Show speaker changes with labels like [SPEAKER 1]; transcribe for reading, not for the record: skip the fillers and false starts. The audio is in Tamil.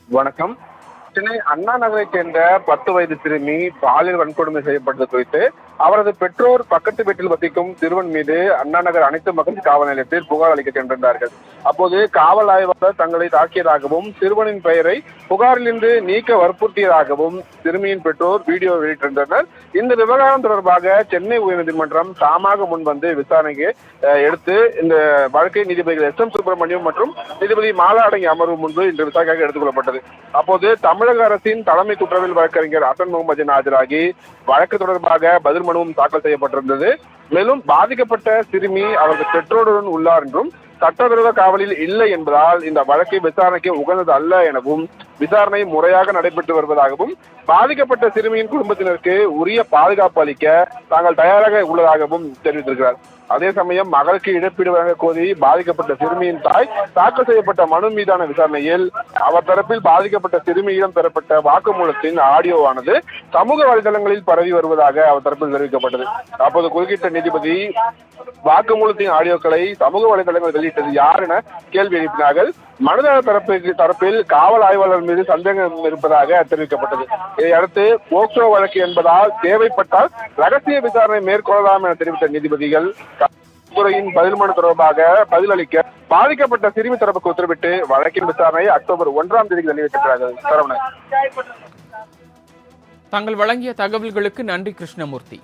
[SPEAKER 1] வணக்கம். சென்னை அண்ணா நகரைச் சேர்ந்த 10 வயது சிறுமி பாலியல் வன்கொடுமை செய்யப்பட்டது குறித்து அவரது பெற்றோர் பக்கத்து வீட்டில் வசிக்கும் சிறுவன் மீது அண்ணா நகர் அனைத்து மகளிர் காவல் நிலையத்தில் புகார் அளிக்க சென்றிருந்தார்கள். அப்போது காவல் ஆய்வாளர் தங்களை தாக்கியதாகவும் சிறுவனின் பெயரை புகாரிலிருந்து நீக்க வற்புறுத்தியதாகவும் சிறுமியின் பெற்றோர் வீடியோ வெளியிட்டிருந்தனர். இந்த விவகாரம் தொடர்பாக சென்னை உயர்நீதிமன்றம் தாமாக முன்வந்து விசாரணைக்கு எடுத்து இந்த வழக்கை நீதிபதிகள் SM சுப்பிரமணியம் மற்றும் நீதிபதி மாலா அடங்கிய அமர்வு முன்பு இன்று விசாரணைக்காக எடுத்துக் கொள்ளப்பட்டது. அப்போது தமிழக அரசின் தலைமை குற்றவியல் வழக்கறிஞர் ஹசன் முகமது ஆஜராகி வழக்கு தொடர்பாக பதில் மனுவும் தாக்கல் செய்யப்பட்டிருந்தது. மேலும் பாதிக்கப்பட்ட சிறுமி அவரது பெற்றோருடன் உள்ளார் என்றும் சட்டவிரோத காவலில் இல்லை என்பதால் இந்த வழக்கை விசாரணைக்கு உகந்தது அல்ல எனவும் விசாரணை முறையாக நடைபெற்று வருவதாகவும் பாதிக்கப்பட்ட சிறுமியின் குடும்பத்தினருக்கு உரிய பாதுகாப்பு அளிக்க தாங்கள் தயாராக உள்ளதாகவும் தெரிவித்திருக்கிறார். அதே சமயம் மகளுக்கு இழப்பீடு வழங்க கோரி பாதிக்கப்பட்ட சிறுமியின் தாய் தாக்கல் செய்யப்பட்ட மனு மீதான விசாரணையில் அவர் தரப்பில் பாதிக்கப்பட்ட சிறுமியிடம் பெறப்பட்ட வாக்குமூலத்தின் ஆடியோவானது சமூக வலைதளங்களில் பரவி வருவதாக அவர் தரப்பில் தெரிவிக்கப்பட்டது. அப்போது குறுக்கிட்ட நீதிபதி வாக்குமூலத்தின் ஆடியோக்களை சமூக வலைதளங்கள் வெளியிட்டது யார் என கேள்வி எழுப்பினார்கள். மனுதாரர் தரப்பில் காவல் ஆய்வாளர் மீது சந்தேகம் இருப்பதாக தெரிவிக்கப்பட்டது. இதையடுத்து போக்சோ வழக்கு என்பதால் தேவைப்பட்டால் ரகசிய விசாரணை மேற்கொள்ளலாம் என தெரிவித்த நீதிபதிகள் துறையின் பதில் மனு தொடர்பாக பதிலளிக்க பாதிக்கப்பட்ட சிறுமி தரப்புக்கு உத்தரவிட்டு வழக்கின் விசாரணை அக்டோபர் 1ஆம் தேதிக்கு தள்ளி வைத்திருக்கிறார்கள்.
[SPEAKER 2] தாங்கள் வழங்கிய தகவல்களுக்கு நன்றி கிருஷ்ணமூர்த்தி.